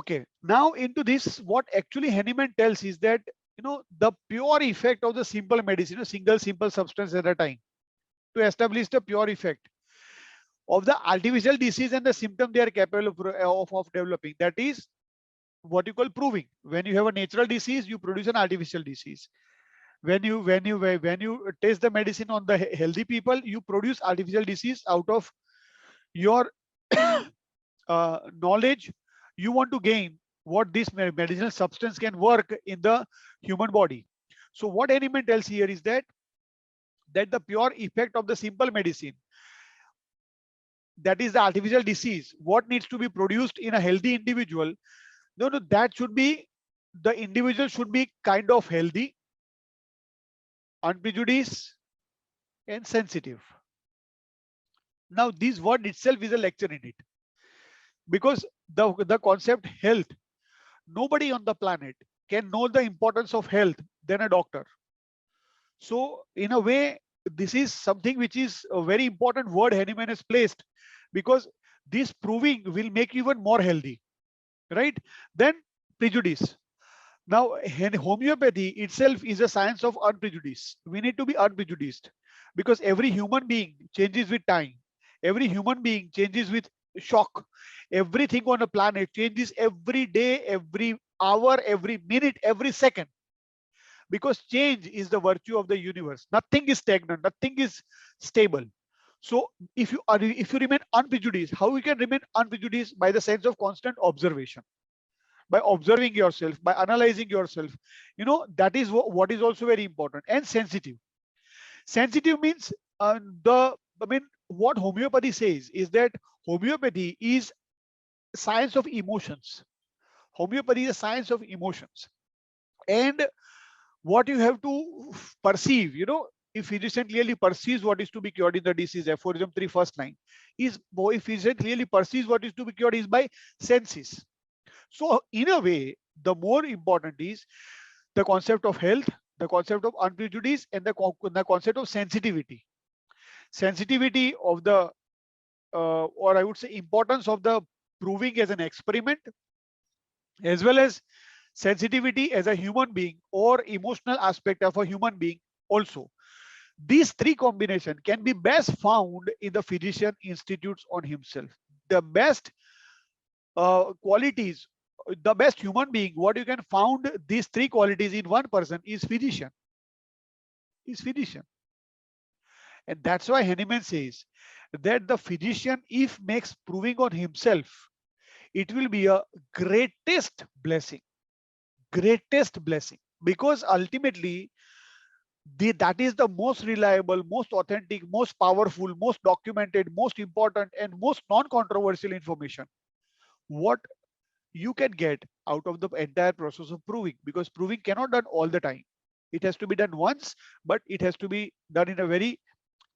Okay, now into this, what actually Hahnemann tells is that, the pure effect of the simple medicine, a single simple substance at a time, to establish the pure effect of the artificial disease and the symptom they are capable of developing. That is what you call proving. When you have a natural disease, you produce an artificial disease. When you test the medicine on the healthy people, you produce artificial disease out of your knowledge. You want to gain what this medicinal substance can work in the human body. So what Hahnemann tells here is that the pure effect of the simple medicine, that is the artificial disease, what needs to be produced in a healthy individual, no, that should be, the individual should be kind of healthy, unprejudiced, and sensitive. Now this word itself is a lecture in it, because the concept health, nobody on the planet can know the importance of health than a doctor. So in a way, this is something which is a very important word Hahnemann has placed, because this proving will make you even more healthy, right? Then prejudice. Now, homeopathy itself is a science of unprejudice. We need to be unprejudiced, because every human being changes with time. Every human being changes with shock. Everything on the planet changes every day, every hour, every minute, every second, because change is the virtue of the universe. Nothing is stagnant, nothing is stable. So if you remain unprejudiced, how you can remain unprejudiced? By the sense of constant observation, by observing yourself, by analyzing yourself. That is what is also very important. And sensitive. Sensitive means, what homeopathy says is that homeopathy is science of emotions. Homeopathy is a science of emotions. And what you have to perceive, if physician clearly perceives what is to be cured in the disease, aphorism 3 first line is, if physician clearly perceives what is to be cured is by senses. So in a way, the more important is the concept of health, the concept of unprejudice, and the concept of sensitivity. Sensitivity of the, or I would say importance of the proving as an experiment, as well as sensitivity as a human being or emotional aspect of a human being also. These three combination can be best found in the physician institutes on himself. The best qualities, the best human being, what you can found these three qualities in one person is physician. Is physician. And that's why Hahnemann says that the physician, if makes proving on himself, it will be a greatest blessing. Greatest blessing. Because ultimately, that is the most reliable, most authentic, most powerful, most documented, most important, and most non-controversial information what you can get out of the entire process of proving, because proving cannot done all the time. It has to be done once, but it has to be done in a very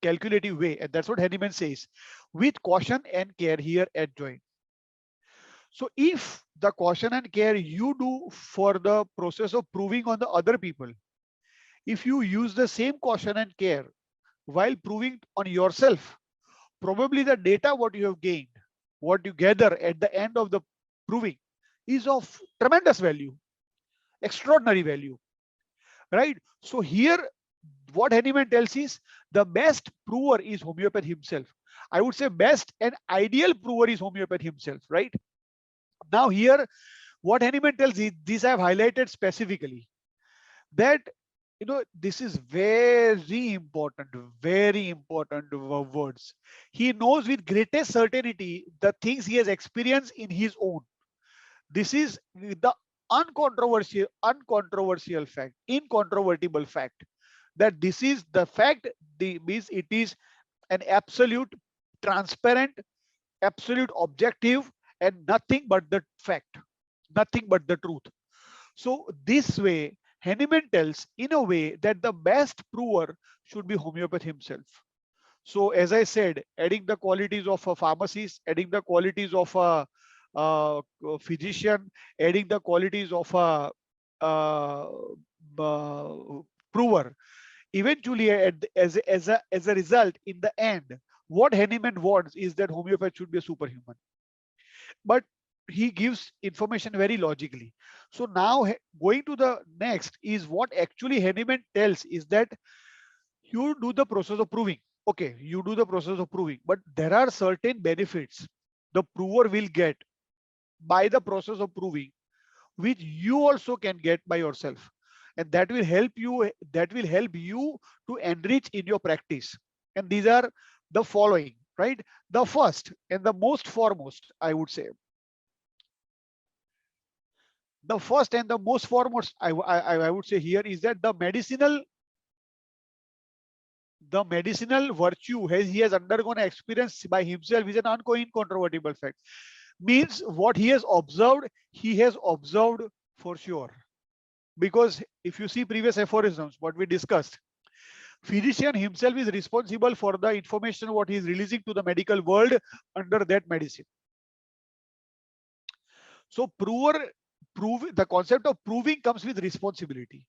calculative way. And that's what Hahnemann says, with caution and care here adjoined. So if the caution and care you do for the process of proving on the other people, if you use the same caution and care while proving on yourself, probably the data what you have gained, what you gather at the end of the proving is of tremendous value, extraordinary value, right? So here, what Hahnemann tells is the best prover is homeopath himself. I would say best and ideal prover is homeopath himself, right? Now here, what Hahnemann tells is, this I have highlighted specifically, that this is very important words. He knows with greatest certainty the things he has experienced in his own. This is the uncontroversial fact, incontrovertible fact, that this is the fact. Means it is an absolute, transparent, absolute objective, and nothing but the fact, nothing but the truth. So this way, Hahnemann tells in a way that the best prover should be homeopath himself. So as I said, adding the qualities of a pharmacist, adding the qualities of a physician, adding the qualities of a uh, prover. Eventually, as a result, in the end, what Hahnemann wants is that homeopath should be a superhuman. But he gives information very logically. So now going to the next is what actually Hahnemann tells is that you do the process of proving. Okay, you do the process of proving, but there are certain benefits the prover will get by the process of proving, which you also can get by yourself, and that will help you to enrich in your practice. And these are the following, right? The first and the most foremost, I would say, the first and the most foremost, I would say here is that the medicinal virtue he has undergone experience by himself is an incontrovertible fact. Means what he has observed for sure. Because if you see previous aphorisms, what we discussed, physician himself is responsible for the information what he is releasing to the medical world under that medicine. So the concept of proving comes with responsibility.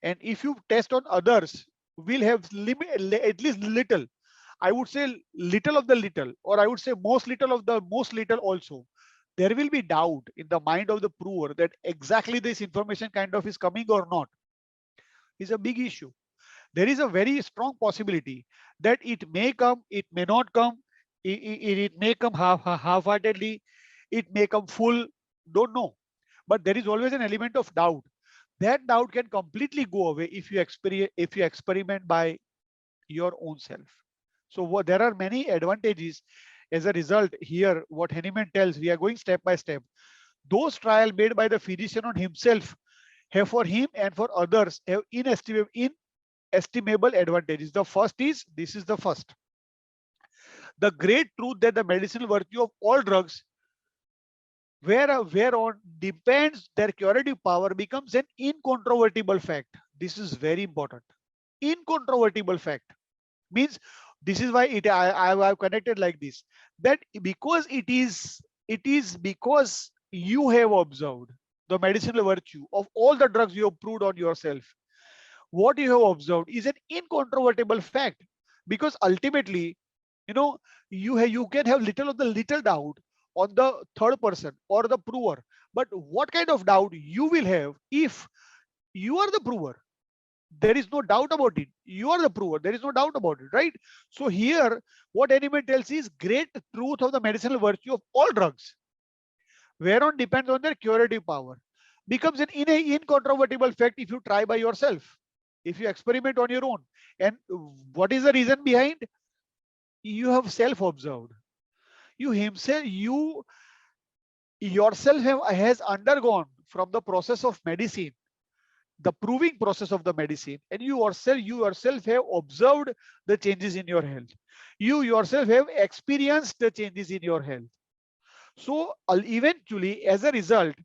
And if you test on others, will have at least little, I would say little of the little, or I would say most little of the most little also. There will be doubt in the mind of the prover that exactly this information kind of is coming or not. Is a big issue. There is a very strong possibility that it may come, it may not come, it may come half-heartedly, it may come full, don't know. But there is always an element of doubt. That doubt can completely go away if you experiment by your own self. So there are many advantages as a result here. What Hahnemann tells, we are going step by step. Those trials made by the physician on himself have for him and for others have inestimable advantages. The first is, this is the first, the great truth that the medicinal virtue of all drugs whereon depends their curative power becomes an incontrovertible fact. This is very important. Incontrovertible fact means, this is why I've connected like this, that because it is because you have observed the medicinal virtue of all the drugs you have proved on yourself. What you have observed is an incontrovertible fact, because ultimately, you know, you can have little of the little doubt on the third person or the prover, but what kind of doubt you will have if you are the prover? There is no doubt about it. You are the prover. There is no doubt about it, right? So here, what Hahnemann tells is great truth of the medicinal virtue of all drugs, whereon depends on their curative power, becomes an incontrovertible fact if you try by yourself, if you experiment on your own. And what is the reason behind? You have self-observed. You yourself has undergone from the process of medicine, the proving process of the medicine, and you yourself have observed the changes in your health. You yourself have experienced the changes in your health. So eventually, as a result,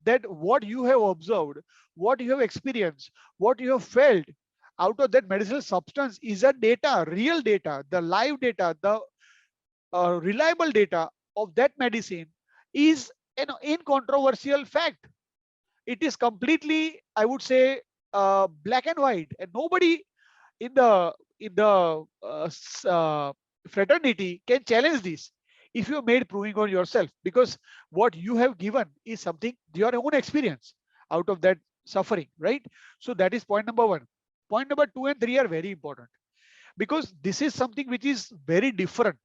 that what you have observed, what you have experienced, what you have felt out of that medicinal substance is a data, real data, the live data, the reliable data of that medicine is an incontroversial fact. It is completely, I would say, black and white, and nobody in the fraternity can challenge this if you made proving on yourself, because what you have given is something your own experience out of that suffering, right? So that is point number one. Point number two and three are very important, because this is something which is very different.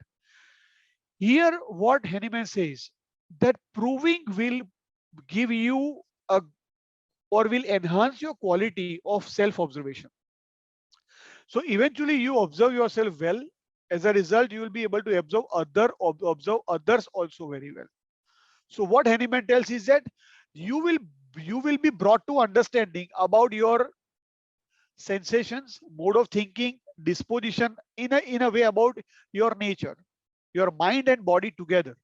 Here what Hahnemann says, that proving will give you a, or will enhance your quality of self observation. So eventually you observe yourself well. As a result, you will be able to observe others also very well. So what Hahnemann tells is that you will you will be brought to understanding about your sensations, mode of thinking, disposition, in a way about your nature, your mind and body together.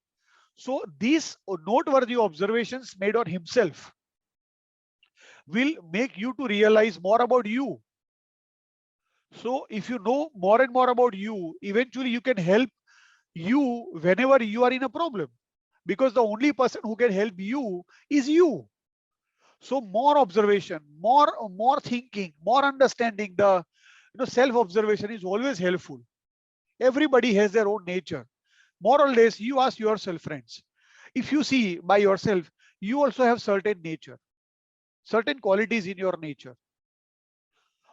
So these noteworthy observations made on himself will make you to realize more about you. So if you know more and more about you, eventually you can help you whenever you are in a problem, because the only person who can help you is you. So more observation, more thinking, more understanding, the self observation is always helpful. Everybody has their own nature. More or less, you ask yourself, friends, If you see by yourself, you also have certain nature, certain qualities in your nature,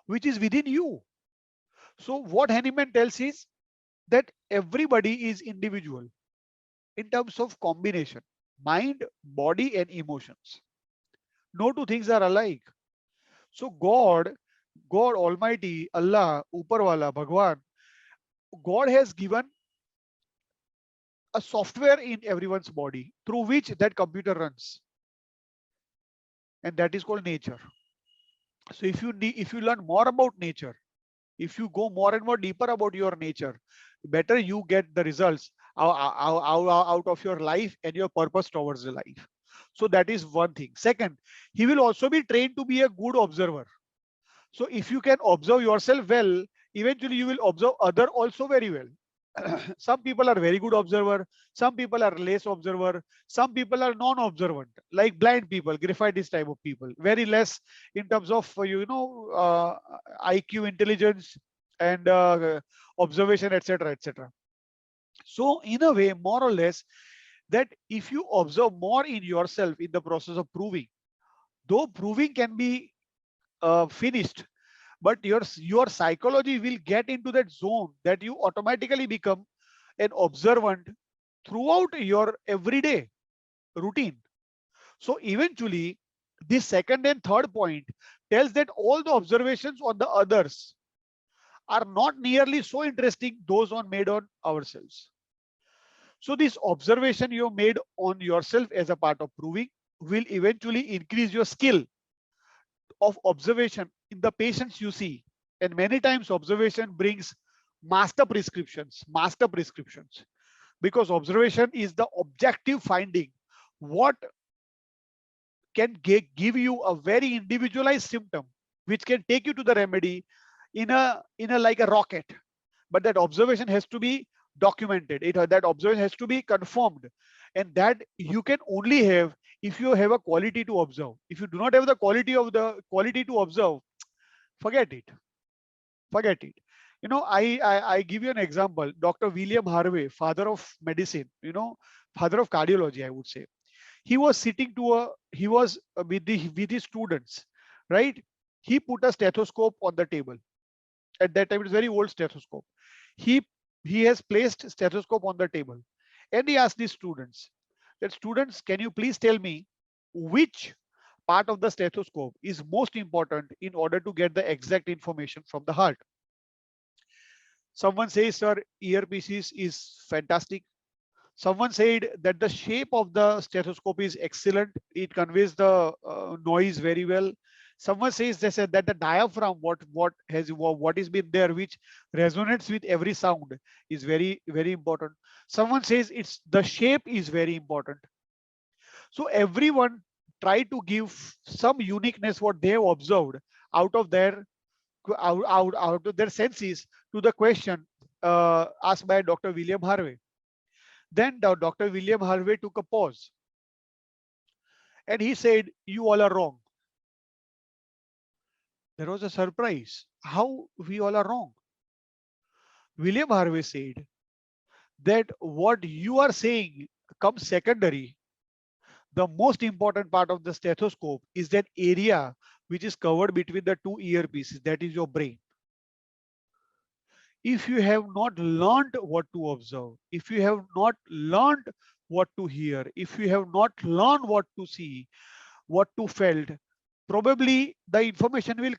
which is within you. So what Hahnemann tells is that everybody is individual in terms of combination, mind, body, and emotions. No two things are alike. So God Almighty, Allah, Uparwala, Bhagwan, God has given a software in everyone's body through which that computer runs, and that is called nature. So if you learn more about nature, if you go more and more deeper about your nature, better you get the results out of your life and your purpose towards the life. So that is one thing. Second, he will also be trained to be a good observer. So if you can observe yourself well, eventually you will observe other also very well. Some people are very good observer, some people are less observer, some people are non-observant, like blind people, graphite, this type of people, very less in terms of IQ, intelligence, and observation, etc., etc. So in a way, more or less, that if you observe more in yourself in the process of proving, though proving can be finished, but your psychology will get into that zone that you automatically become an observant throughout your everyday routine. So eventually, this second and third point tells that all the observations on the others are not nearly so interesting those on made on ourselves. So this observation you made on yourself as a part of proving will eventually increase your skill of observation in the patients you see. And many times observation brings master prescriptions, because observation is the objective finding what can give you a very individualized symptom which can take you to the remedy in a like a rocket. But that observation has to be documented, that observation has to be confirmed, and that you can only have if you have a quality to observe. If you do not have the quality to observe, forget it. Forget it. I give you an example. Dr. William Harvey, father of medicine, father of cardiology, I would say. He was sitting to a he was with his students, right? He put a stethoscope on the table. At that time, it's very old stethoscope. He he has placed stethoscope on the table, and he asked his students that, students, can you please tell me which part of the stethoscope is most important in order to get the exact information from the heart? Someone says, sir, earpieces is fantastic. Someone said that the shape of the stethoscope is excellent. It conveys the noise very well. Someone says, they said that the diaphragm, what is been there, which resonates with every sound, is very very important. Someone says it's the shape is very important. So everyone try to give some uniqueness what they have observed out of their out of their senses to the question asked by Dr. William Harvey. Then Dr. William Harvey took a pause and he said, you all are wrong. There was a surprise. How we all are wrong? William Harvey said that what you are saying comes secondary. The most important part of the stethoscope is that area which is covered between the two earpieces, that is your brain. If you have not learned what to observe, if you have not learned what to hear, if you have not learned what to see, what to felt, probably the information will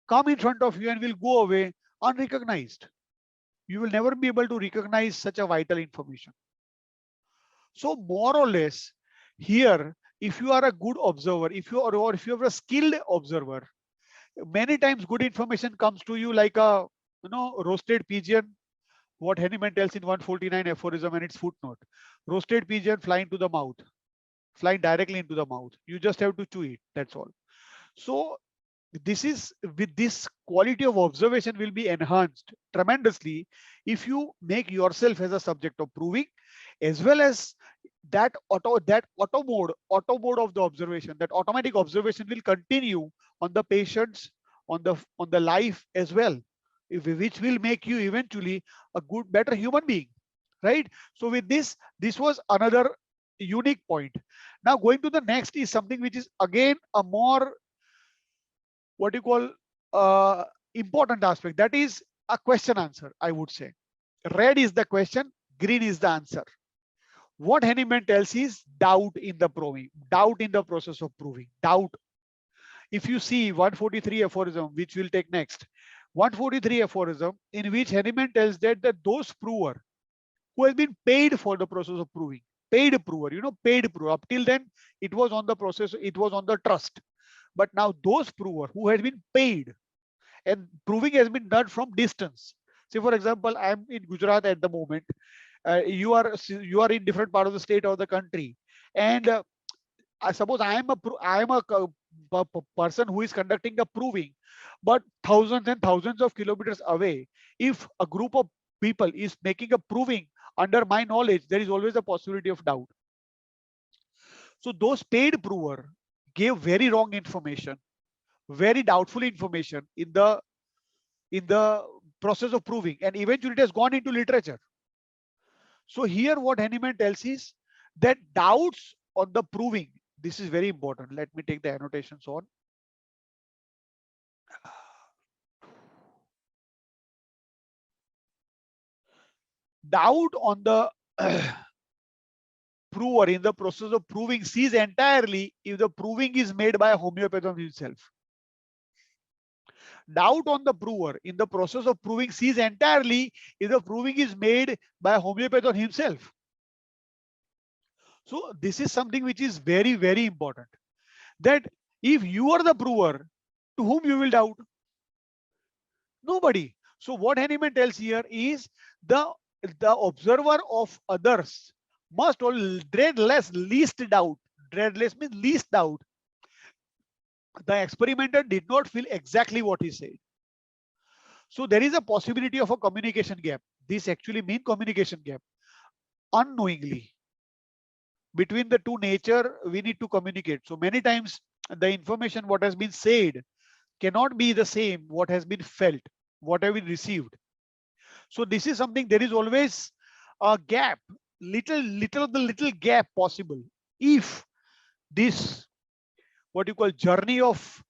come in front of you and will go away unrecognized. You will never be able to recognize such a vital information. So more or less here, if you are a good observer, if you are, or if you are a skilled observer, many times good information comes to you like a roasted pigeon, what Hahnemann tells in 149 aphorism and its footnote. Roasted pigeon flying to the mouth, flying directly into the mouth. You just have to chew it. That's all. So this is with this quality of observation will be enhanced tremendously if you make yourself as a subject of proving, as well as that auto mode of the observation, that automatic observation will continue on the patients, on the life as well, which will make you eventually a good better human being, right? So with this was another unique point. Now going to the next is something which is again a more what you call important aspect. That is a question answer, I would say. Red is the question, green is the answer. What Hahnemann tells is doubt in the proving, doubt in the process of proving, doubt. If you see 143 aphorism, which we'll take next, 143 aphorism in which Hahnemann tells that those prover who has been paid for the process of proving, paid prover, paid prover. Up till then, it was on the process, it was on the trust. But now those prover who has been paid and proving has been done from distance. Say, for example, I'm in Gujarat at the moment. You are in different part of the state or the country, and I suppose I am a person who is conducting the proving, but thousands and thousands of kilometers away, if a group of people is making a proving under my knowledge, there is always a possibility of doubt. So those paid prover gave very wrong information, very doubtful information in the process of proving, and eventually it has gone into literature. So here what Hahnemann tells is that doubts on the proving, this is very important. Let me take the annotations on. Doubt on the prover in the process of proving cease entirely if the proving is made by a homeopath himself. Doubt on the prover in the process of proving cease entirely if the proving is made by a homeopath on himself. So this is something which is very, very important. That if you are the prover, to whom you will doubt? Nobody. So what Hahnemann tells here is the observer of others must all dread less least doubt. Dread less means least doubt. The experimenter did not feel exactly what he said. So there is a possibility of a communication gap. This actually means communication gap. Unknowingly, between the two nature, we need to communicate. So many times the information what has been said cannot be the same what has been felt, what have been received. So this is something, there is always a gap, little gap possible if this what you call journey of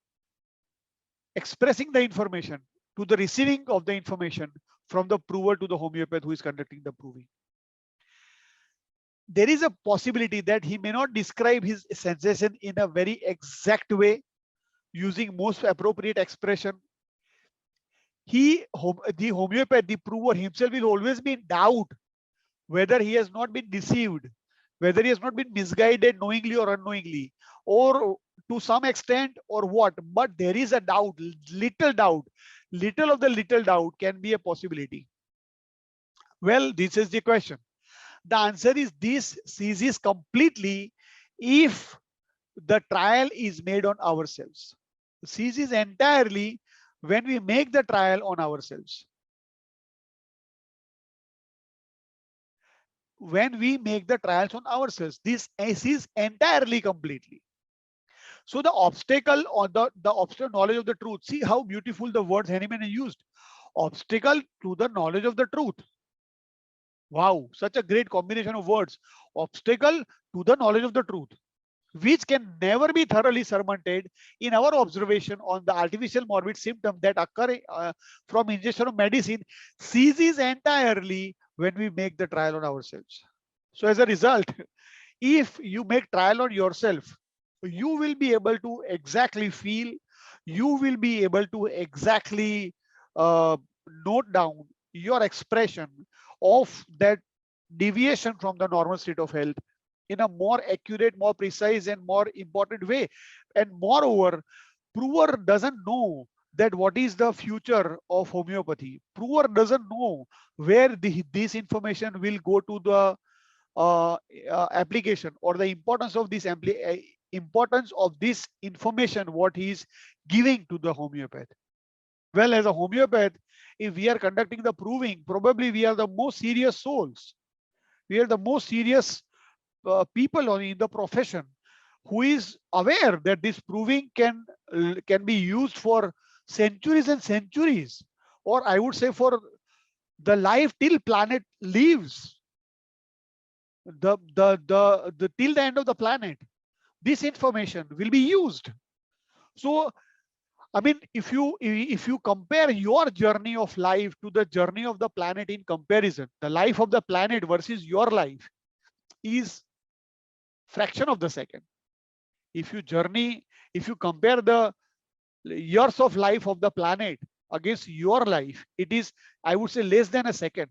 expressing the information to the receiving of the information from the prover to the homeopath who is conducting the proving. There is a possibility that he may not describe his sensation in a very exact way using most appropriate expression. The homeopath, the prover himself will always be in doubt whether he has not been deceived, whether he has not been misguided knowingly or unknowingly, or to some extent or what. But there is a doubt, little doubt. Little of the little doubt can be a possibility. Well, this is the question. The answer is this ceases completely if the trial is made on ourselves. Ceases entirely when we make the trial on ourselves. When we make the trials on ourselves, this ceases entirely completely. So the obstacle or the obstacle knowledge of the truth. See how beautiful the words Hahnemann used. Obstacle to the knowledge of the truth. Wow, such a great combination of words. Obstacle to the knowledge of the truth, which can never be thoroughly surmounted in our observation on the artificial morbid symptom that occur from ingestion of medicine, ceases entirely when we make the trial on ourselves. So as a result, if you make trial on yourself, you will be able to exactly feel, you will be able to exactly note down your expression of that deviation from the normal state of health in a more accurate, more precise, and more important way. And moreover, prover doesn't know that what is the future of homeopathy. Prover doesn't know where this information will go to the application, or the importance of this importance of this information what he is giving to the homeopath. Well, as a homeopath, if we are conducting the proving, probably we are the most serious souls. We are the most serious people in the profession who is aware that this proving can be used for centuries and centuries, or I would say for the life till planet lives. the till the end of the planet, this information will be used. So I mean, if you compare your journey of life to the journey of the planet in comparison, the life of the planet versus your life is fraction of the second. If you journey, if you compare the years of life of the planet against your life, it is, I would say, less than a second.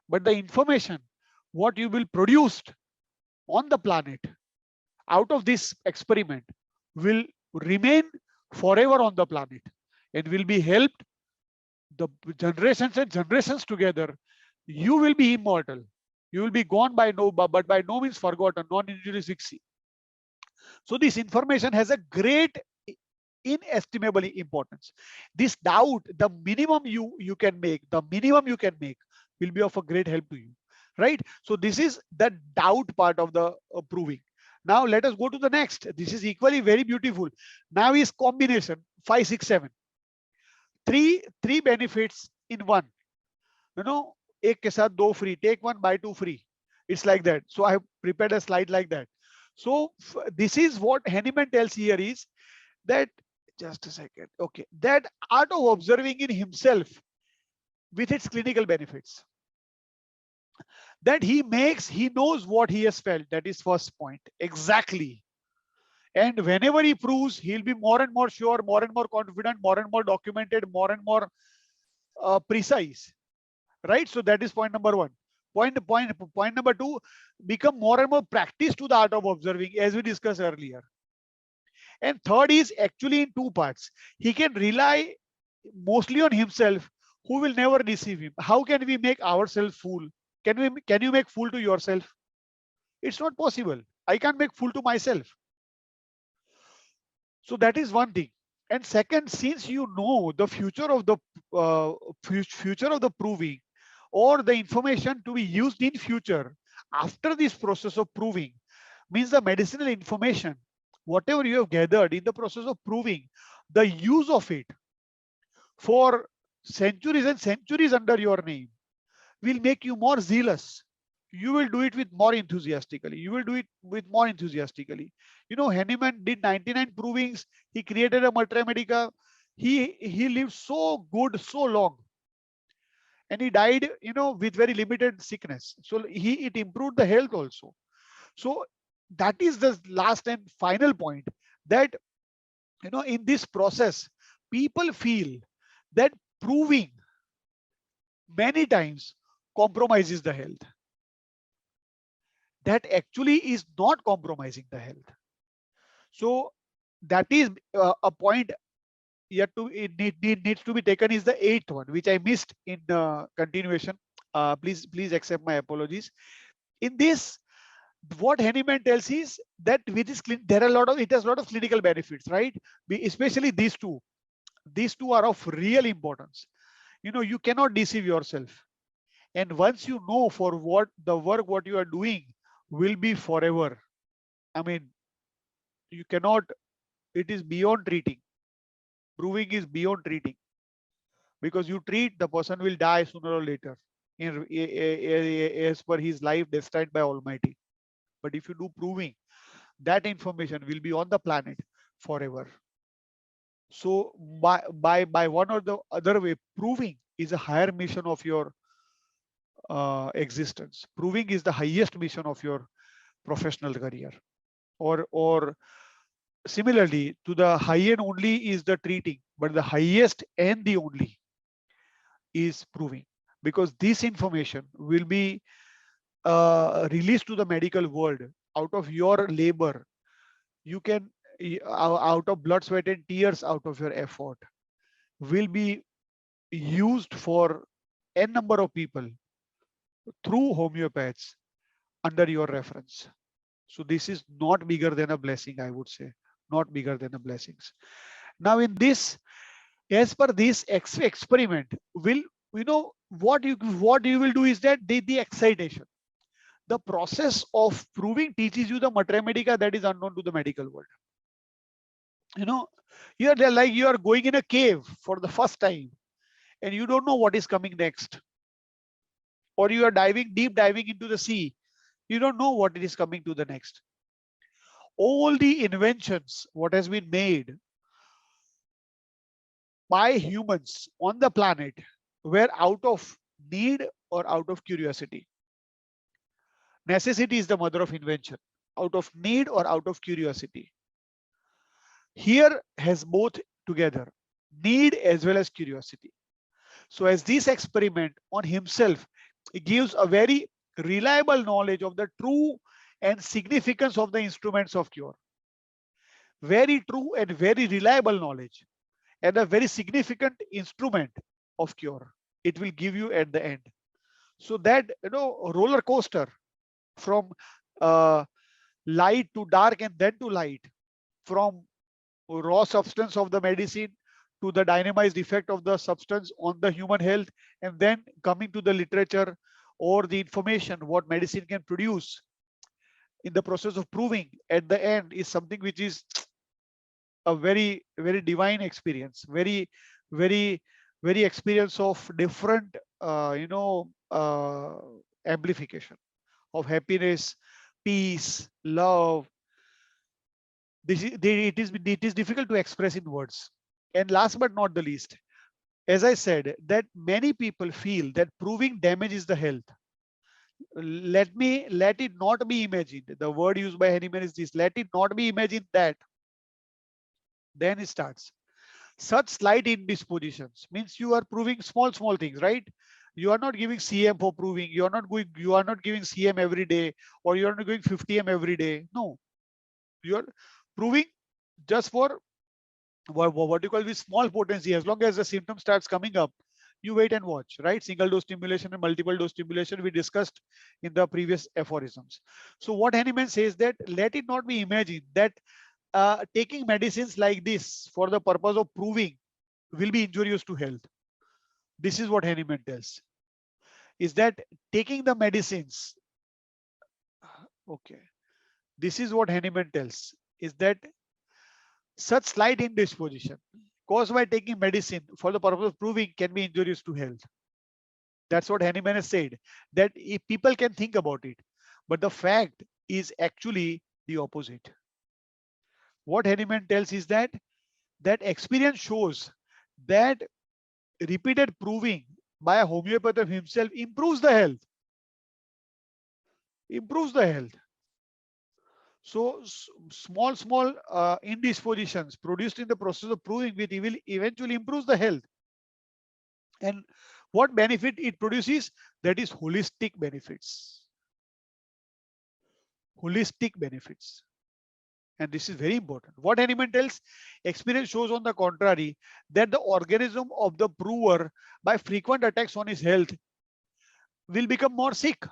But the information, what you will produce on the planet out of this experiment will remain forever on the planet and will be helped the generations and generations together. You will be immortal. You will be gone by no, but by no means forgotten, non-injurious. So this information has a great inestimable importance. This doubt, the minimum you can make, the minimum you can make will be of a great help to you, right? So this is the doubt part of the proving. Now let us go to the next. This is equally very beautiful. Now is combination 5, 6, 7. Three benefits in one. You know, एक के साथ दो free. Take one, buy two free. It's like that. So I have prepared a slide like that. So this is what Hahnemann tells here is that, just a second. Okay, that art of observing in himself with its clinical benefits. That he knows what he has felt. That is first point. Exactly. And whenever he proves, he'll be more and more sure, more and more confident, more and more documented, more and more precise. Right? So that is point number one. Point number two, become more and more practice to the art of observing, as we discussed earlier. And third is actually in two parts. He can rely mostly on himself, who will never deceive him. How can we make ourselves fool? Can you make fool to yourself? It's not possible. I can't make fool to myself. So that is one thing. And second, since you know the future of the proving, or the information to be used in future after this process of proving, means the medicinal information, whatever you have gathered in the process of proving, the use of it for centuries and centuries under your name will make you more zealous. You will do it with more enthusiastically. You will do it with more enthusiastically. You know, Hahnemann did 99 provings. He created a Mater Medica. He lived so good, so long. And he died, you know, with very limited sickness. So it improved the health also. So that is the last and final point, that, you know, in this process, people feel that proving many times compromises the health. That actually is not compromising the health. So that is a point yet to needs to be taken, is the eighth one, which I missed in continuation. Please accept my apologies. In this, what Hahnemann tells is that with this, there are it has a lot of clinical benefits, right? Especially these two. These two are of real importance. You know, you cannot deceive yourself. And once you know for what the work, what you are doing will be forever. I mean, you cannot, it is beyond treating. Proving is beyond treating. Because you treat, the person will die sooner or later as per his life destined by Almighty. But if you do proving, that information will be on the planet forever. So by one or the other way, proving is a higher mission of your existence. Proving is the highest mission of your professional career. Or similarly, to the high end only is the treating, but the highest and the only is proving, because this information will be released to the medical world out of your labor. You can, out of blood, sweat and tears, out of your effort, will be used for n number of people through homeopaths under your reference. So this is not bigger than a blessing, I would say, not bigger than a blessings. Now in this, as per this experiment, will, you know, what you will do is that the excitation, the process of proving teaches you the Mater Medica that is unknown to the medical world. You know, you are there like you are going in a cave for the first time and you don't know what is coming next. Or you are deep diving into the sea You don't know what it is coming to the next. All the inventions, what has been made by humans on the planet, were out of need or out of curiosity. Necessity is the mother of invention. Out of need or out of curiosity. Here has both together, need as well as curiosity. So as this experiment on himself, it gives a very reliable knowledge of the true and significance of the instruments of cure. Very true and very reliable knowledge, and a very significant instrument of cure. It will give you at the end. So that, roller coaster from uh, light to dark and then to light, from raw substance of the medicine to the dynamized effect of the substance on the human health, and then coming to the literature or the information what medicine can produce in the process of proving at the end, is something which is a very very divine experience, very very experience of different amplification of happiness, peace, love. It is difficult to express in words. And last but not the least, as I said, that many people feel that proving damages the health. Let it not be imagined. The word used by Hahnemann is this: let it not be imagined that. Then it starts. Such slight indispositions means you are proving small things, right? You are not giving CM for proving. You are not giving CM every day, or you are not going 50M every day. No, you are proving just for what you call with small potency. As long as the symptom starts coming up, you wait and watch, right? Single dose stimulation and multiple dose stimulation we discussed in the previous aphorisms. So what Hahnemann says, that let it not be imagined that taking medicines like this for the purpose of proving will be injurious to health. This is what Hahnemann tells, is that taking the medicines, okay, this is what Hahnemann tells, is that such slight indisposition caused by taking medicine for the purpose of proving can be injurious to health. That's what Hahnemann has said, that if people can think about it, but the fact is actually the opposite. What Hahnemann tells is that experience shows that repeated proving by a homeopath himself improves the health. Improves the health. So small indispositions produced in the process of proving with will eventually improves the health. And what benefit it produces? That is holistic benefits. Holistic benefits. And this is very important. What Hahnemann tells, experience shows on the contrary that the organism of the prover, by frequent attacks on his health, will become more sick,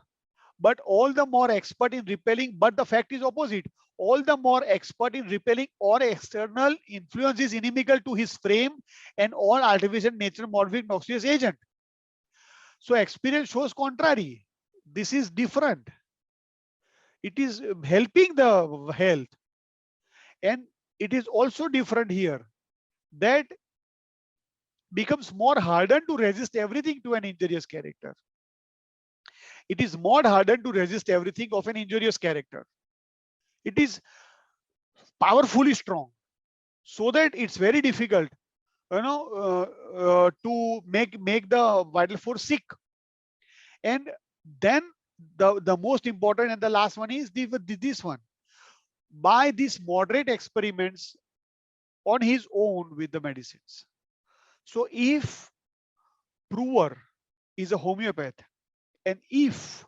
but all the more expert in repelling. But the fact is opposite. All the more expert in repelling or external influences inimical to his frame and all artificial nature morphic noxious agent. So experience shows contrary. This is different. It is helping the health. And it is also different here, that becomes more hardened to resist everything to an injurious character. It is more hardened to resist everything of an injurious character. It is powerfully strong, so that it's very difficult, to make the vital force sick. And then the most important and the last one is this one. By these moderate experiments on his own with the medicines. So if prover is a homeopath, and if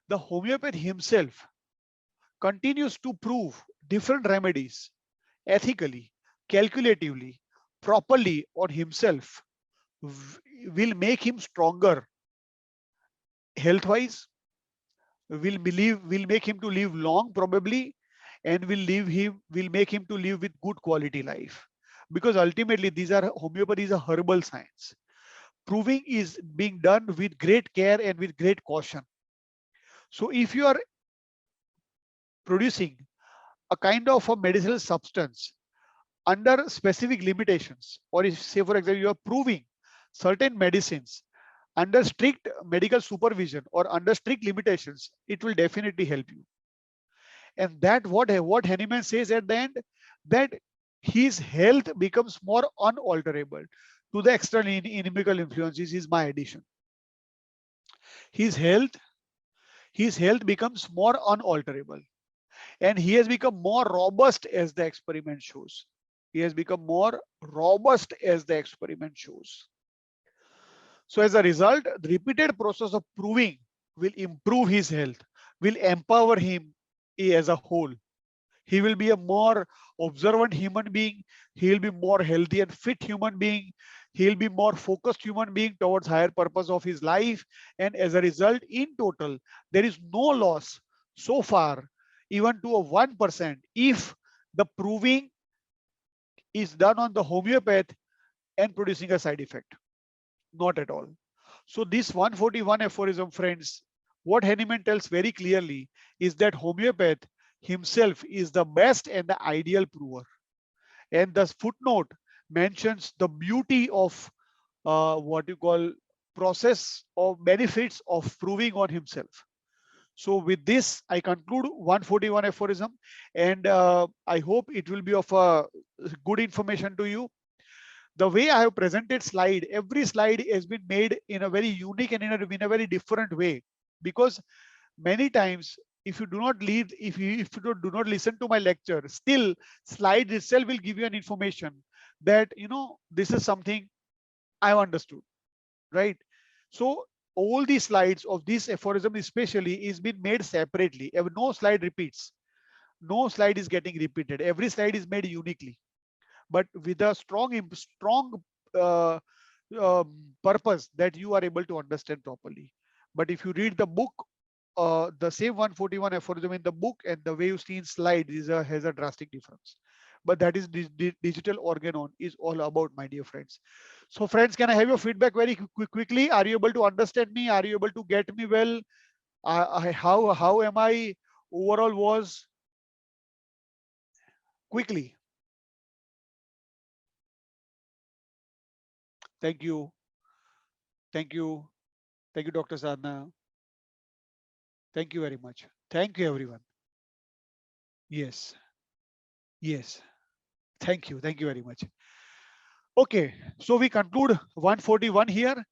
the homeopath himself continues to prove different remedies ethically, calculatively, properly on himself, will make him stronger health wise, will make him to live long probably, and will make him to live with good quality life. Because ultimately these are, homeopathy is a herbal science. Proving is being done with great care and with great caution. So if you are producing a kind of a medicinal substance under specific limitations, or if say for example you are proving certain medicines under strict medical supervision or under strict limitations, it will definitely help you. And that what Hahnemann says at the end, that his health becomes more unalterable to the external inimical influences, is my addition. His health, his health becomes more unalterable, and he has become more robust as the experiment shows. He has become more robust as the experiment shows. So as a result, the repeated process of proving will improve his health, will empower him as a whole. He will be a more observant human being. He will be more healthy and fit human being. He'll be more focused human being towards higher purpose of his life. And as a result, in total, there is no loss so far, even to a 1%, if the proving is done on the homeopath and producing a side effect. Not at all. So this 141 aphorism, friends, what Hahnemann tells very clearly is that homeopath himself is the best and the ideal prover. And the footnote mentions the beauty of what you call process of benefits of proving on himself. So with this, I conclude 141 aphorism, and I hope it will be of good information to you. The way I have presented slide, every slide has been made in a very unique and in a very different way, because many times if you do not lead, if you do not listen to my lecture, still slide itself will give you an information that this is something I've understood, right? So all the slides of this aphorism especially is been made separately. No slide repeats, no slide is getting repeated, every slide is made uniquely, but with a strong uh, purpose that you are able to understand properly. But if you read the book, the same 141 aphorism in the book and the way you see in slide has a drastic difference. But that is digital organon is all about, my dear friends. So friends, can I have your feedback very quickly? Are you able to understand me? Are you able to get me well? How am I overall was? Quickly. Thank you. Thank you. Thank you, Dr. Sadhna. Thank you very much. Thank you, everyone. Yes. Yes. Thank you. Thank you very much. Okay. So we conclude 141 here.